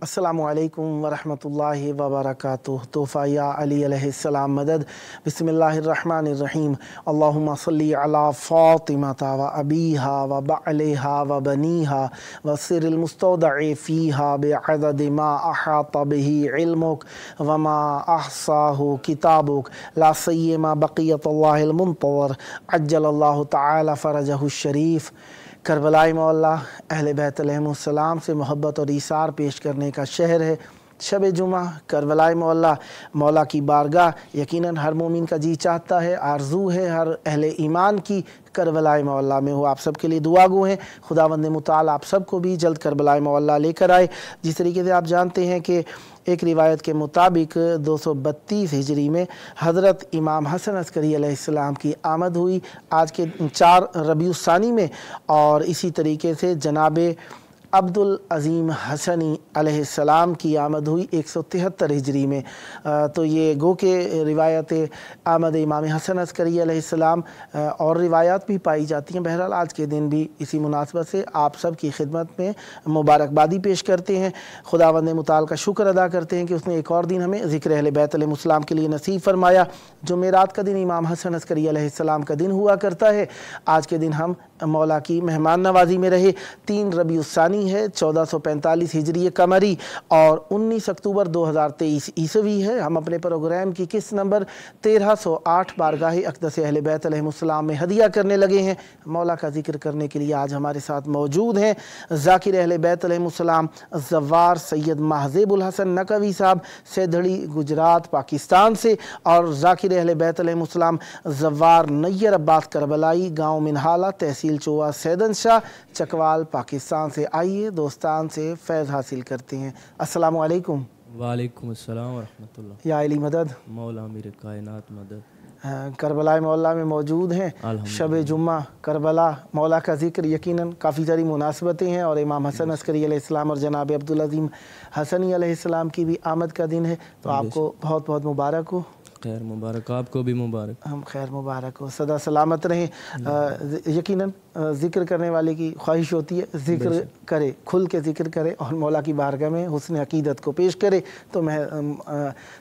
अस्सलामु अलैकुम वरहमतुल्लाहि वबरकातुहू। तोहफ़ा या अली अलैहिस्सलाम मदद। बिस्मिल्लाहिर्रहमानिर्रहीम। अल्लाहुम्मा सल्ली अला फ़ातिमता व अबीहा व बअलिहा व बनीहा व सिरिल मुस्तौदअ फ़ीहा बिअदद मा अहात बिही इल्मुक व मा अहसाहु किताबुक ला सय्यमा बक़ियतुल्लाहिल मुंतज़र अज्जलल्लाहु तआला फ़रजहु शरीफ। करबलाई मौला अहले बैत अलैहिमुस्सलाम से मोहब्बत और ईसार पेश करने का शहर है शब जुमा। करबलाई मौला मौला की बारगाह यकीनन हर मोमिन का जी चाहता है, आरजू है हर अहले ईमान की करबलाई मौला में हो। आप सब के लिए दुआ गो हैं, खुदावंद मुताल आप सबको भी जल्द करबलाई मौला लेकर आए। जिस तरीके से आप जानते हैं कि एक रिवायत के मुताबिक 232 हिजरी में हज़रत इमाम हसन अस्करी अलैहिस्सलाम की आमद हुई आज के 4 रबीउस्सानी में, और इसी तरीके से जनाब अब्दुल अज़ीम हसनी अलैहिस्सलाम की आमद हुई 173 हिजरी में। तो ये गो के रिवायत आमद इमाम हसन अस्करी अलैहिस्सलाम और रिवायात भी पाई जाती हैं। बहरहाल आज के दिन भी इसी मुनासबत से आप सब की खिदमत में मुबारकबादी पेश करते हैं। खुदावंद मुताल का शुक्र अदा करते हैं कि उसने एक और दिन हमें ज़िक्र अहले बैत अलैहिमुस्सलाम के लिए नसीब फरमाया। जुमेरात का दिन इमाम हसन अस्करी अलैहिस्सलाम का दिन हुआ करता है। आज के दिन हम मौला की मेहमान नवाजी में रहे। 3 रबीउस्सानी है 1445 हिजरी कमरी और 19 अक्टूबर 2023 ईसवी है। हम अपने प्रोग्राम की किस्त नंबर 1308 बारगाह अक़दस अहले बैत अलैहिमुस्सलाम में हदिया करने लगे हैं। मौला का जिक्र करने के लिए आज हमारे साथ मौजूद हैं ज़ाकिर अहले बैत अलैहिमुस्सलाम ज़व्वार सैयद महज़ेबुल हसन नकवी साहब सैदड़ी गुजरात पाकिस्तान से, और ज़ाकिर अहले बैत अलैहिमुस्सलाम ज़व्वार नैयर अब्बास करबलाई गाँव मिनहाला तहसील चोआ सैदन शाह चकवाल पाकिस्तान से। आइए दोस्तान से फैज़ हासिल करते हैं। अस्सलामु अलैकुम। वालेकुम अस्सलाम वरहमतुल्लाह। या अली मदद। मौला मेरे कायनात मदद। करबला मौला में मौजूद हैं। शब जुम्मा करबला मौला का ज़िक्र यकीनन काफ़ी सारी मुनासबतें हैं, और इमाम हसन अस्करी अलैहिस्सलाम और जनाब अब्दुल अज़ीम हसनी अलैहिस्सलाम की भी आमद का दिन है। तो आपको बहुत बहुत मुबारक हो। खैर मुबारक, आपको भी मुबारक। हम खैर मुबारक हो, सदा सलामत रहें। यकीनन ज़िक्र करने वाले की ख्वाहिश होती है ज़िक्र करे, खुल के ज़िक्र करे और मौला की बारगाह में हुस्न अक़ीदत को पेश करे। तो मैं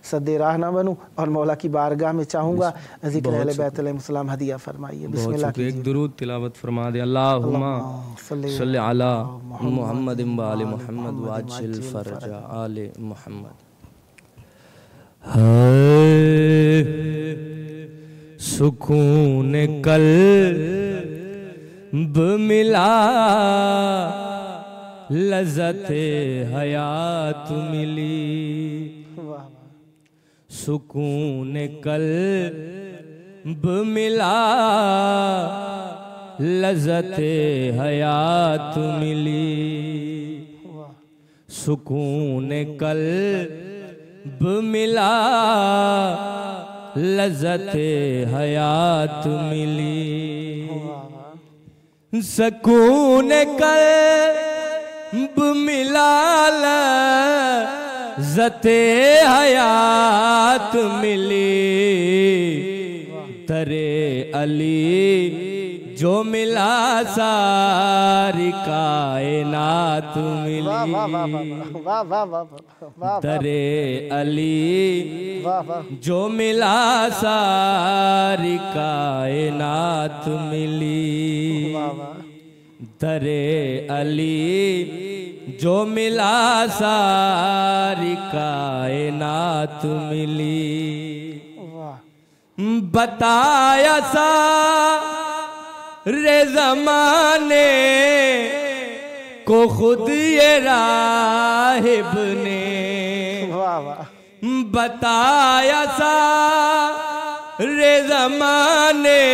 सद्दे राह ना बनूँ और मौला की बारगाह में चाहूँगा ज़िक्र अहले बैत अलैहिमुस्सलाम हदिया फरमाइए। बिस्मिल्लाह कीजिए। एक दुरूद तिलावत फरमा दे। अल्लाहुम्मा सल्लि अला मुहम्मद व आले मुहम्मद व अज्जिल फरजा आले मुहम्मद। सुकून कल्ब मिला, लज़्ज़ते हयात मिली। सुकून कल्ब मिला, लज़्ज़ते हयात मिली। सुकून कल्ब मिला, लज़्ज़ते हयात मिली। सुकून कल्ब मिला, लज़्ज़ते हयात मिली। तरे अली जो मिला, सारी कायनात मिली। दरे अली जो मिला, सारी कायनात मिली। दरे अली जो मिला, सारी कायनात मिली। बताया सा रे ज़माने को खुद ये राहिब ने, बताया सा रे ज़माने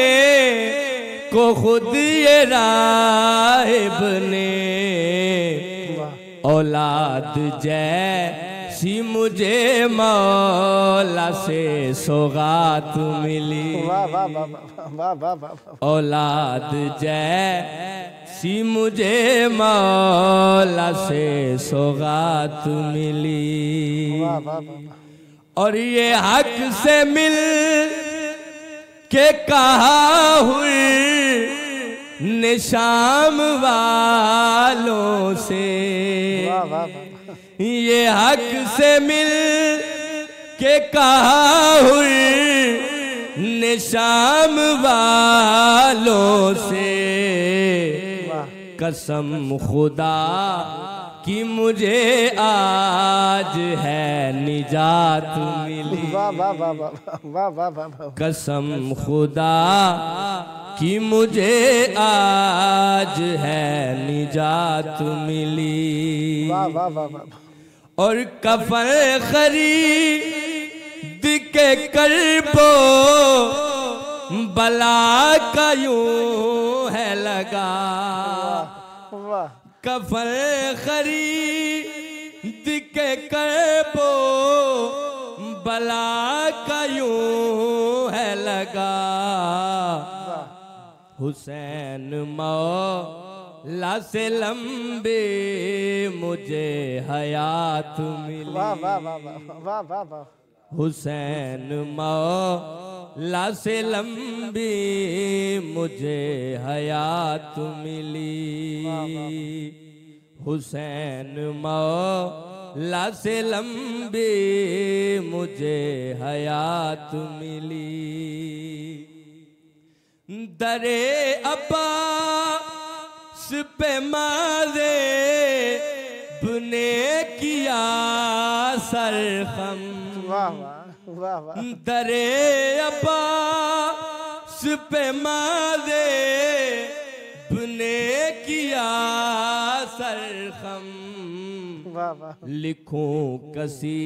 को खुद ये राहिब ने। औलाद जैसी मुझे मौला से सौगात मिली। औलाद जैसी मुझे मौला से सौगात मिली। और ये हक से मिल के कहा हुई निशाम वालों से, ये हक से मिल के कहा हुर ने शाम वालों से, कसम खुदा कि मुझे आज है निजात मिली। वाह वाह वाह वाह वाह वाह वाह। कसम खुदा कि मुझे आज है निजात मिली। वाह वाह वाह वाह। और कफन खरीद के करबो बला का यूं है लगा। वाह। कफन खरीद के करबो बला का यूं है लगा। हुसैन मौला से लंबे मुझे हयात मिली। वाह वाह वाह वाह वाह वाह। हुसैन मौला से लंबी मुझे हयात मिली। हुसैन मौला से लंबी मुझे हयात मिली। दरे अब्बास पे माज़े बुने किया सरखम। वाह वाह वाह। दरे अब्बास पे माज़े बुने किया सरखम। वाह वाह। लिखूं कसी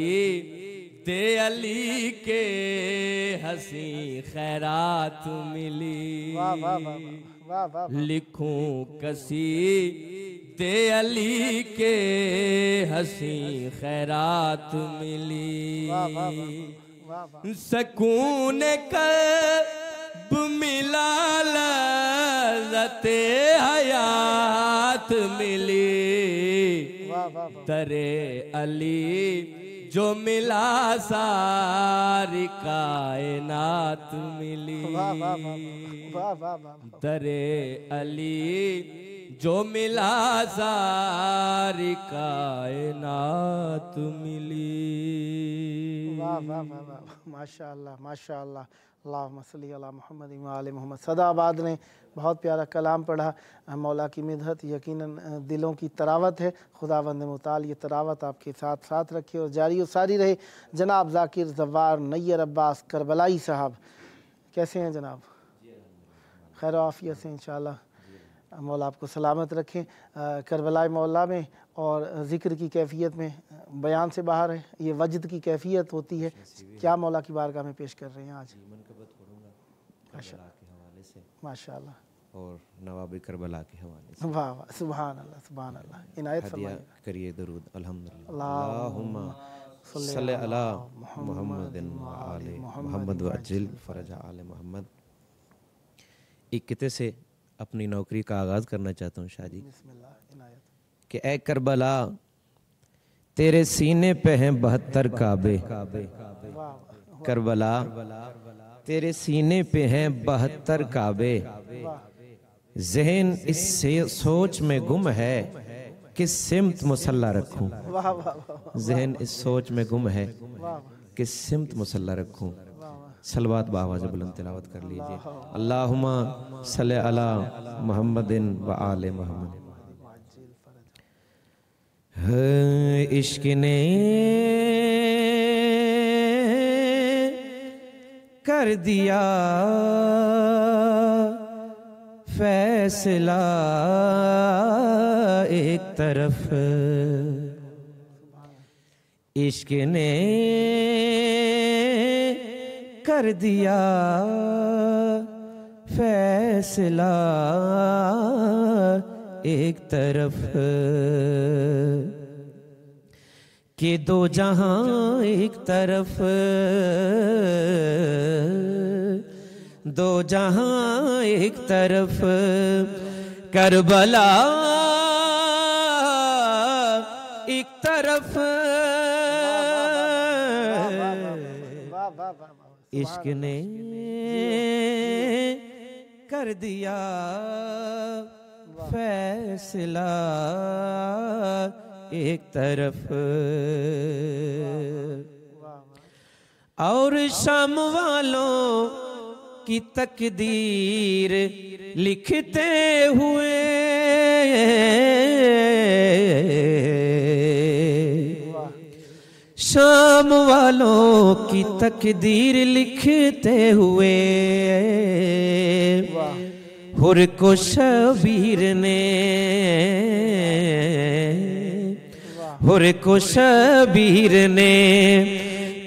ते अली के हंसी खैरात मिली। वाह वाह वाह वाह वाह। लिखूं कसी ते अली के हंसी खैरात मिली। सकून कल्ब मिला लज़्ज़ते हयात मिली। दरे अली जो मिला सारी कायनात मिली। दरे अली जो मिला सारी कायनात मिली। वाह वाह वाह वाह। माशाअल्लाह माशाअल्लाह। अल्लाहुम्मा सल्ली अला मुहम्मद व आले मोहम्मद। सदाबाद ने बहुत प्यारा कलाम पढ़ा। मौला की मिदहत यकीनन दिलों की तरावत है। खुदावंद मुताल ये तरावत आपके साथ साथ रखे और जारी और सारी रहे। जनाब ज़ाकिर ज़व्वार नैयर अब्बास करबलाई साहब, कैसे हैं जनाब? खैर आफियत से इंशाअल्लाह। मौला आपको सलामत रखें। करबला मौला में और ज़िक्र की कैफियत में बयान से बाहर है, ये वजद की कैफियत होती है। क्या मौला की बारगाह में पेश कर रहे हैं आज? माशाअल्लाह और नवाब करबला के हवाले से। वाह वाह। सुभान अल्लाह सुभान अल्लाह। इनायत फरमाइए। करिए दरूद अल्हम्दुलिल्लाह। अल्लाहुम्मा सल्ली अला मुहम्मदिन व आले मुहम्मद व अज्जिल फरजा आले मोहम्मद। एक किते से अपनी नौकरी का आगाज़ करना चाहता हूँ शाह जी कि ए करबला तेरे सीने पे हैं 72 काबे। करबला तेरे सीने पे हैं 72 काबे। ज़हन इस सोच में गुम है किस सिमत मुसल्ला रखूं। ज़हन इस सोच में गुम है किस सिमत मुसल्ला रखूं। सलवात बावाज़ बुलंद तिलावत कर लीजिए। अल्लाहुम्मा सल्ली अला मुहम्मदिन व आले मुहम्मद। इश्क ने कर दिया फैसला एक तरफ। इश्क ने कर दिया फैसला एक तरफ कि दो जहां एक तरफ, दो जहां एक तरफ करबला एक तरफ। इश्क ने कर दिया फैसला एक तरफ, और शाम वालों की तकदीर लिखते हुए शाम वालों की तकदीर लिखते हुए हुर को शबीर ने हुर को शबीर ने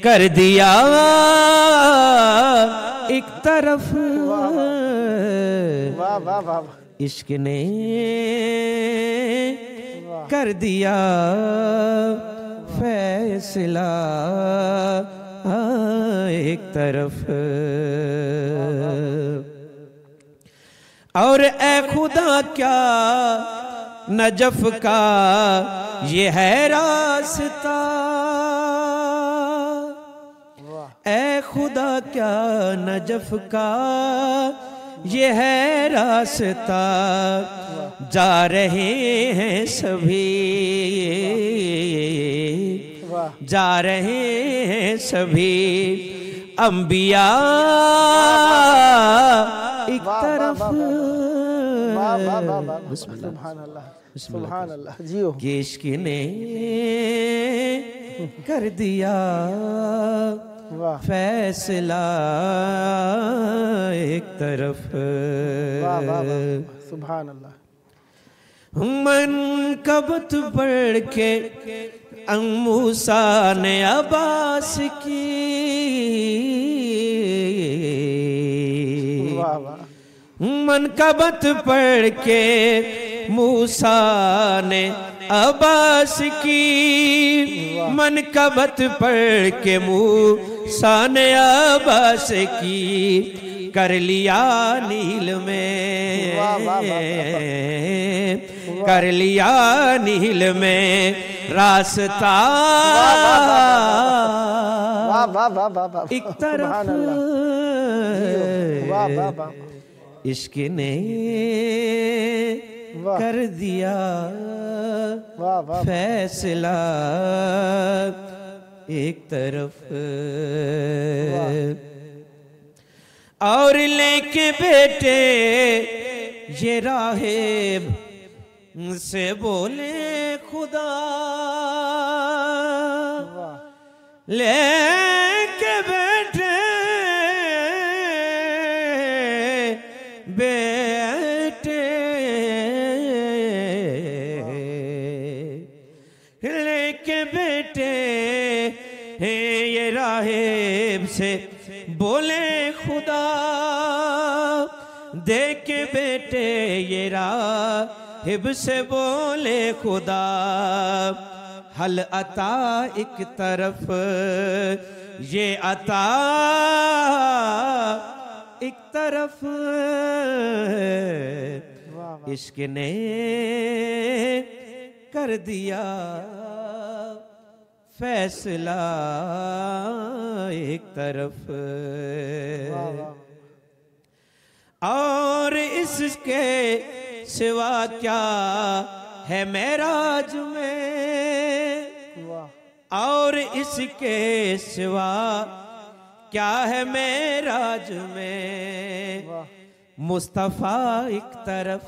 कर दिया एक तरफ। इश्क ने कर दिया फैसला एक तरफ। और ए खुदा क्या नजफ का ये है रास्ता, ए खुदा क्या नजफ का ये है रास्ता, जा रहे हैं सभी जा रहे हैं सभी अंबिया एक तरफ। सुभान अल्लाह सुभान अल्लाह। जियो कि इश्क ने कर दिया फैसला एक तरफ। सुभान अल्लाह। मनकबत पढ़ के मूसा ने अब्बास की, मनकबत पढ़ के मूसा ने अब्बास की, मनकबत पढ़ के मूसा ने अब्बास की, कर लिया नील में कर लिया नील में रास्ता एक तरफ। इश्क ने कर दिया फैसला एक तरफ। और लेके बेटे ये राहिब से बोले खुदा, लेके बेटे लेके बेटे ये राहिब से बोले खुदा, देख बेटे ये राहिब से बोले खुदा, हल अता एक तरफ ये अता एक तरफ। इश्क ने कर दिया फैसला एक तरफ। और इसके सिवा क्या है मेराज में, और इसके सिवा क्या है मेराज में, मुस्तफा एक तरफ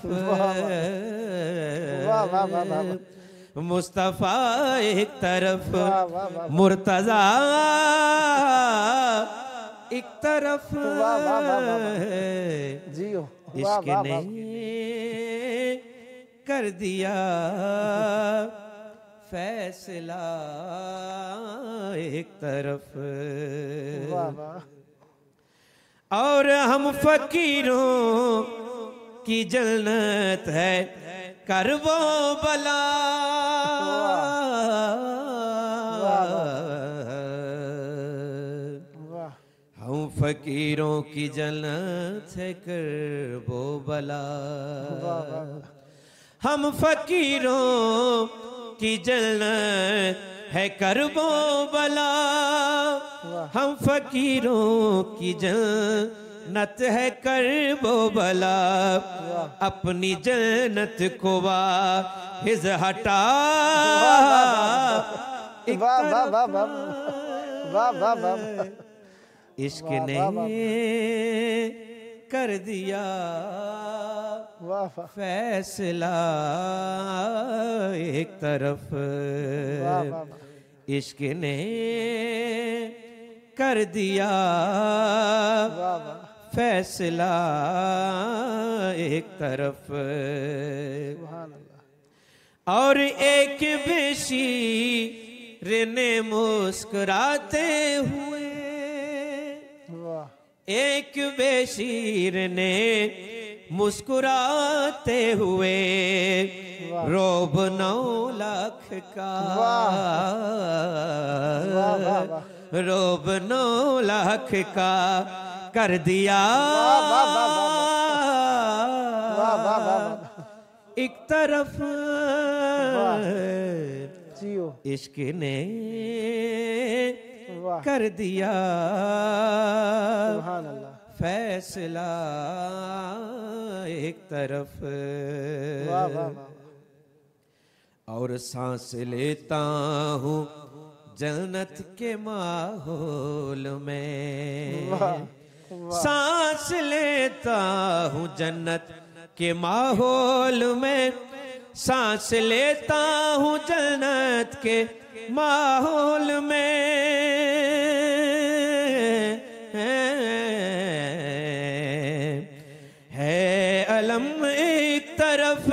मुस्तफा एक तरफ, मुर्तजा एक तरफ। इश्क ने कर दिया फैसला एक तरफ। और हम फकीरों की जन्नत है करबो बला, हम फकीरों की जन्नत है करबो बला, हम फकीरों की जन्नत है करबो बला, हम फकीरों की जन्नत नत है करबो बला, अपनी जन्नत को हिज हटा। वाह वाह वाह वाह वाह वाह वाह। इश्क ने कर दिया फैसला एक तरफ, इश्क ने कर दिया फैसला एक तरफ। और एक बेशीर ने मुस्कुराते हुए, एक बेशीर ने मुस्कुराते हुए रोब 9 लाख का, रोब 9 लाख का कर दिया एक तरफ। इश्क ने कर दिया फैसला एक तरफ। और सांस लेता हूँ जन्नत के माहौल में, सांस लेता हूँ जन्नत के माहौल में, सांस लेता हूँ जन्नत के माहौल में। है अलम एक तरफ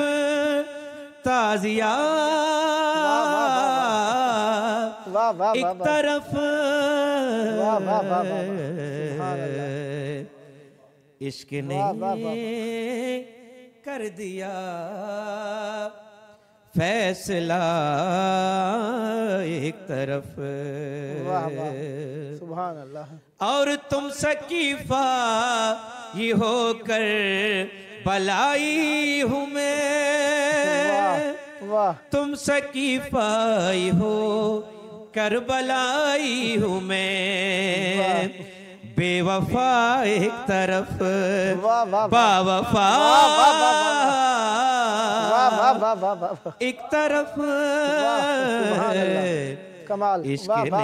ताजिया, एक तरफ इश्क ने कर दिया फैसला एक तरफ। सुभान अल्लाह। और तुम सकीफा ये होकर बलाई हूँ मैं, तुम सकीफा ये हो कर बलाई हूँ मैं। बेवफा एक तरफ बावफा एक तरफ, कमाल। इश्क ने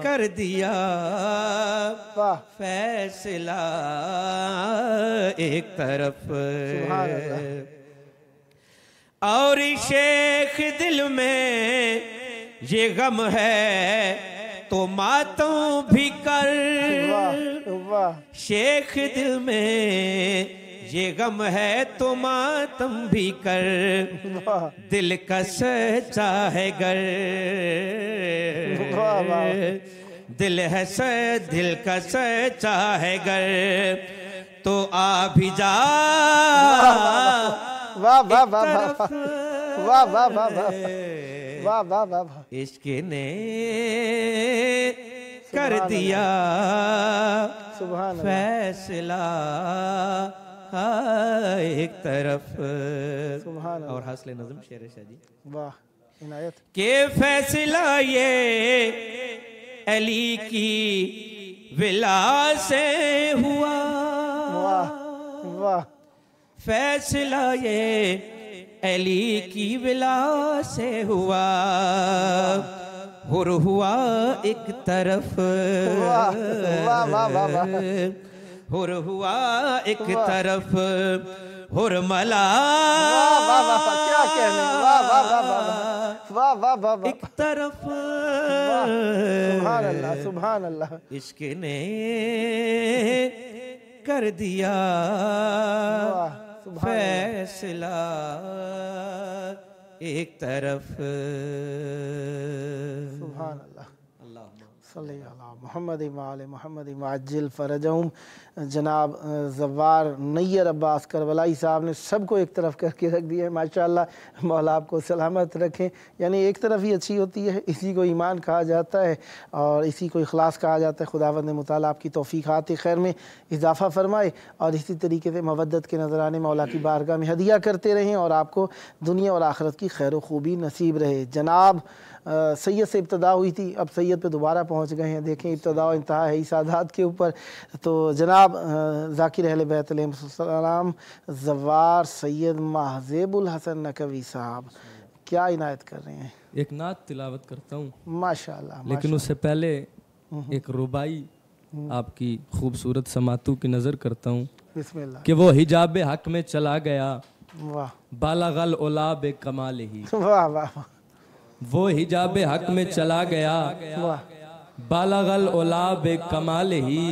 कर दिया फैसला एक तरफ। और शेख दिल में ये गम है तो मातम भी कर, शेख दिल में ये गम है तो मातम भी कर। दिल का सच्चा है गर, दिल है दिल का सच्चा है गर, तो आ भी जा। वाह वाह वाह वाह वाह वाह वाह वाह वाह। इश्क ने कर दिया फैसला एक तरफ। और हौसले नज़म शेर शाह जी। वाह इनायत। के फैसला ये अली की विला से हुआ, वाह वाह। फैसला ये अली की विला से हुआ। हुर हुआ एक तरफ, हुर हुआ एक तरफ, हुर मला क्या कहने। वाह वाह वाह वाह वाह वाह एक तरफ। सुभान अल्लाह सुभान अल्लाह। इश्क ने कर दिया फैसला एक तरफ। सुभान अल्लाह। सल्ली अला मोहम्मद वाले मोहम्मद वाजिल फ़रजहुम। जनाब ज़व्वार नैयर अब्बास करबलाई साहब ने सबको एक तरफ करके रख दिया है। माशाअल्लाह, मौला आपको सलामत रखें। यानी एक तरफ ही अच्छी होती है, इसी को ईमान कहा जाता है और इसी को इखलास कहा जाता है। खुदावंद ने मुताला आपकी तौफ़ीक़ात खैर में इजाफ़ा फ़रमाए और इसी तरीके से मवद्दत के नज़राने मौला की बारगाह में हदिया करते रहें और आपको दुनिया और आखिरत की खैर व खूबी नसीब रहे। जनाब सैयद से इब्तदा हुई थी, अब सैयद पे दोबारा पहुंच गए हैं। देखें इब्तदा और इंतहा है सादात के ऊपर। तो जनाब ज़ाकिर अहले बैत अलैहिस्सलाम ज़वार सैयद महज़ेबुल हसन नकवी साहब क्या इनायत कर रहे हैं? एक नात तिलावत करता हूँ माशाअल्लाह। लेकिन उससे पहले एक रुबाई आपकी खूबसूरत समातू की नज़र करता हूँ बिस्मिल्लाह। कि वो हिजाब हक में चला गया, वाह बालागल ओलाब कमाल ही। वाह वाह वो हिजाब हक में चला गया, वाह बालागल ओलाब कमाल ही।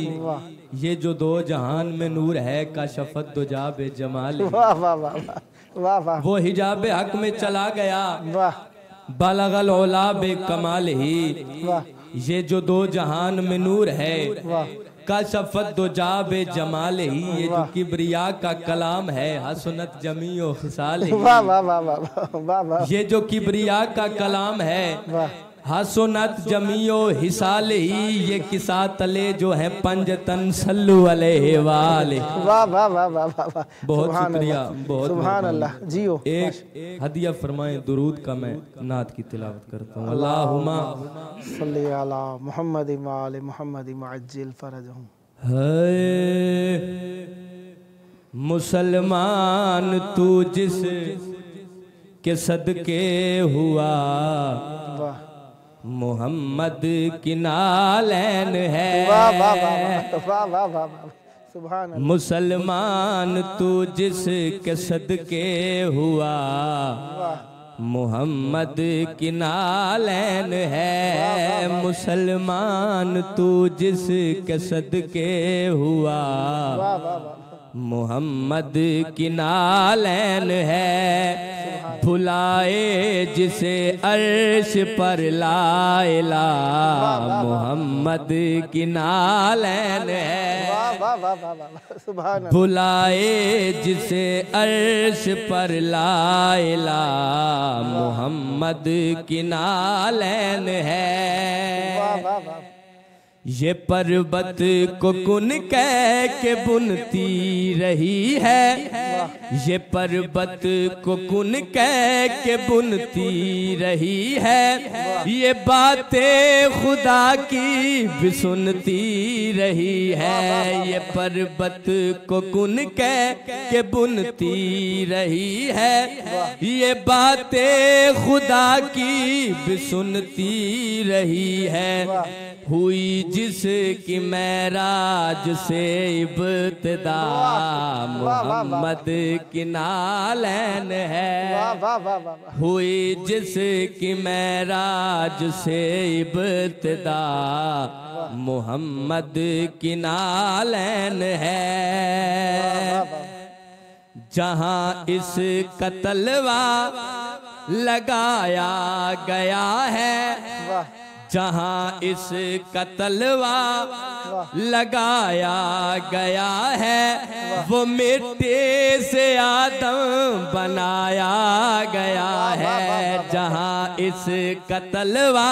ये जो दो जहान में नूर है का शफत दो जाब जमाल ही। वाह वाह वाह वाह वाह। वो हिजाब हक में चला गया, वाह बालागल ओलाब कमाल ही। वाह ये जो दो जहान में नूर है वाह का शफत दो जाब जमाल ही। ये जो किब्रिया का कलाम है हसनत जमीओ खिसाल ही। वाह वाह वाह वाह वाह वाह। ये जो किब्रिया का कलाम है हसनत जमीओ हिसाल ही। ये किसा तले जो है पंजतन सल्लु अलैहि वाले। वाह वाह वाह वाह वाह। बहुत शुक्रिया, बहुत सुभान अल्लाह। जियो एक हदिया फरमाएं दुरूद का मैं नात की तिलावत करता हूँ। अल्लाहुम्मा सल्ली अला मुहम्मद व आले मुहम्मद मअज्जिल फरजहुम। है मुसलमान तू जिस के सदके हुआ, मोहम्मद की नालैन है। वाह वाह वाह वाह वाह वाह। सुभान अल्लाह। मुसलमान तू जिस के सदके हुआ, मोहम्मद की नालैन है। मुसलमान तू जिस के सदके हुआ, मोहम्मद की नालैन है। भुलाए जिसे अर्श पर लाइला, मोहम्मद की नालैन है। भुलाए जिसे अर्श पर लाइला, मोहम्मद की नालैन है। ये पर्वत को कुन कह के बुनती रही है। ये पर्वत को कुन कह के बुनती रही है। ये बातें खुदा की भी सुनती रही है। ये पर्वत को कुन कह के बुनती रही है। ये बातें खुदा की भी सुनती रही है। हुई जिसकी मेराज से इब्तिदा, मोहम्मद की नालैन है। हुई जिसकी मेराज से इब्तिदा, मोहम्मद की नालैन है। जहाँ इस कतलवा लगाया गया है, जहाँ इस कतलवा लगाया गया है, वो मिट्टी से आदम बनाया गया है। जहाँ इस कतलवा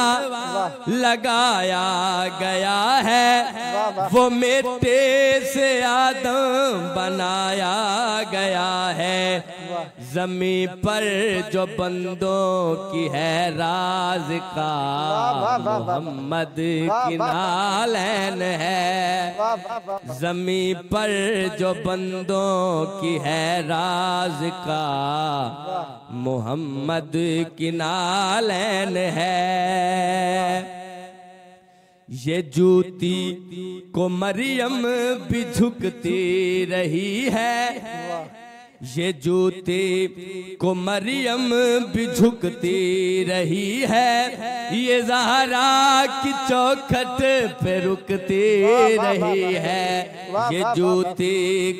लगाया गया है, वो मिट्टी से आदम बनाया गया है। जमीन पर जो बंदों की है राज का, मोहम्मद की नालैन है। जमीन पर जो बंदों की है राज का, मोहम्मद की नालैन है। ये जूती को मरियम भी झुकती रही है। ये जूती को मरियम भी झुकती रही है। ये ज़हरा की चौखट पे रुकती रही है। ये जूती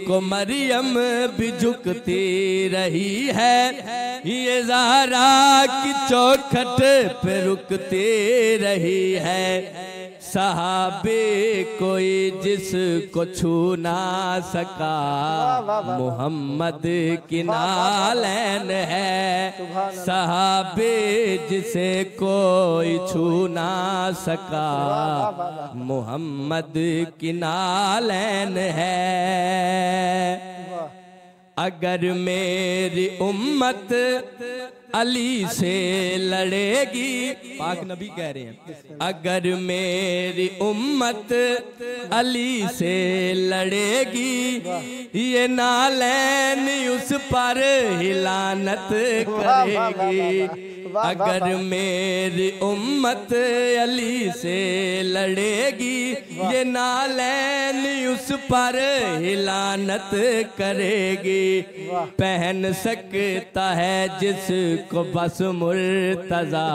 को मरियम भी झुकती रही है। ये ज़हरा की चौखट पे रुकती रही है। सहाबे कोई जिसको छू ना सका, मोहम्मद की नालैन है। सहाबे जिसे कोई छू ना सका, मोहम्मद की नालैन है। अगर मेरी उम्मत अली से लड़ेगी। पाक नबी कह रहे हैं, अगर मेरी उम्मत अली से लड़ेगी, ये नालैन उस पर हिलानत करेगी। अगर मेरी उम्मत अली से लड़ेगी, ये नालैन उस पर हिलानत करेगी। पहन सकता है जिसको बस मुर्तजा,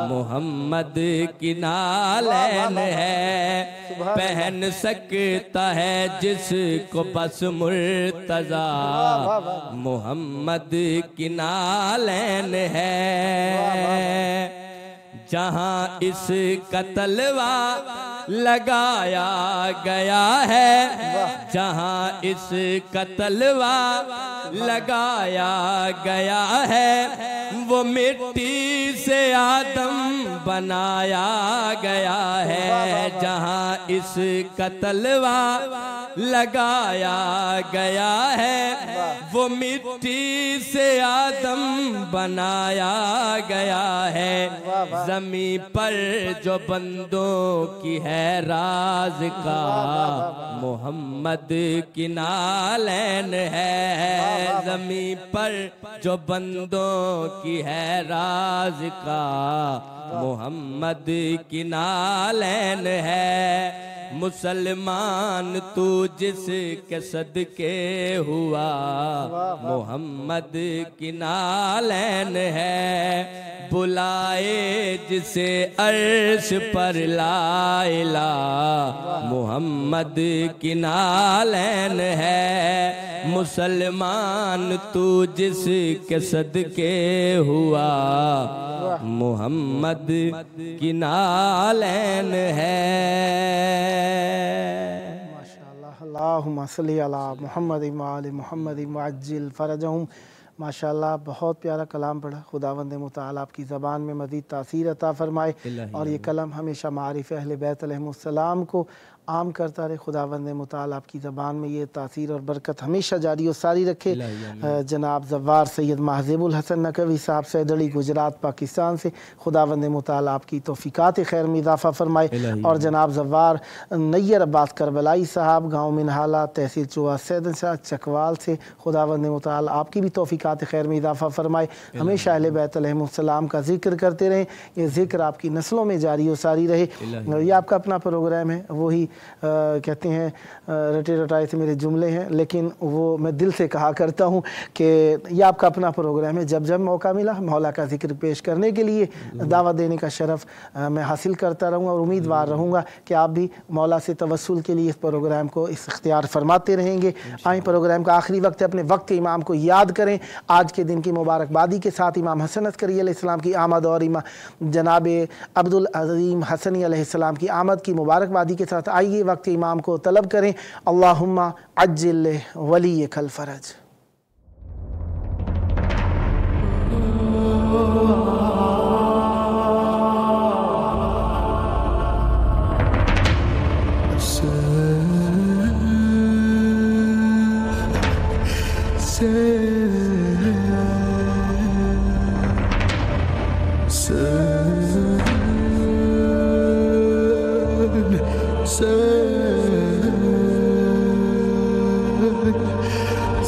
मोहम्मद की नालैन है। पहन सकता है जिसको बस मुर्तजा, मोहम्मद की नालैन है। जहां इस कतलवा लगाया गया है, जहां इस कतलवा लगाया गया है, वो मिट्टी से आदम बनाया गया है। जहां इस कतलवा लगाया गया है, वो मिट्टी से आदम बनाया गया है। जमीन पर जो बंदों की है राज का, मोहम्मद की नालैन है। जमीन पर जो बंदों की है राज का, मोहम्मद की नालैन है। मुसलमान तू जिसके सदके हुआ, मोहम्मद की नालैन है। बुलाए जिसे अर्श पर लाइला, मोहम्मद की नालैन है। मुसलमान तू जिसके सदके हुआ, मोहम्मद की नालैन है। माशाअल्लाह, अल्लाहुम्मा सल्ली अला मुहम्मद व आलि मुहम्मद वअज्जिल फरजहुम। माशाअल्लाह, बहुत प्यारा कलाम पढ़ा। खुदावंद मुताला आपकी ज़बान में मज़ीद तासीर अता फ़रमाए और ये कलम हमेशा मारिफ़ अहले बैत अलैहिमुस्सलाम को आम करता रहे। खुदावंद मुताला आपकी ज़बान में ये तासीर और बरकत हमेशा जारी और सारी रखे। जनाब ज़व्वार सैयद महज़ूबुल हसन नकवी साहब सैदड़ी गुजरात पाकिस्तान से, खुदावंद मुताला आपकी तौफ़ीक़ात खैर में इज़ाफ़ा फ़रमाए। और जनाब ज़व्वार नैयर अब्बास करबलाई साहब गाँव मिनहाला तहसील चुआ सैदन शाह चकवाल से, खुदावंद मुताला आपकी भी तौफ़ीक़ात खैर में इज़ाफ़ा फ़रमाए। हमेशा अहले बैत अलैहिमुस्सलाम का ज़िक्र करते रहें, ये ज़िक्र आपकी नस्लों में जारी और सारी रहे। ये आपका अपना प्रोग्राम है, वही कहते हैं रटे रटाए से मेरे जुमले हैं, लेकिन वो मैं दिल से कहा करता हूँ कि ये आपका अपना प्रोग्राम है। जब जब मौका मिला मौला का जिक्र पेश करने के लिए दावत देने का शरफ़ मैं हासिल करता रहूँगा और उम्मीदवार रहूँगा कि आप भी मौला से तवस्सुल के लिए इस प्रोग्राम को इख्तियार फरमाते रहेंगे। आए प्रोग्राम का आखिरी वक्त है, अपने वक्त के इमाम को याद करें। आज के दिन की मुबारकबादी के साथ इमाम हसन अस्करी अलैहिस्सलाम की आमद और जनाब अब्दुल अज़ीम हसनी अलैहिस्सलाम की आमद की मुबारकबादी के साथ आइए वक्त इमाम को तलब करें। अल्लाहुम्मा अज्जिल वली कल फरज।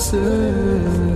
Say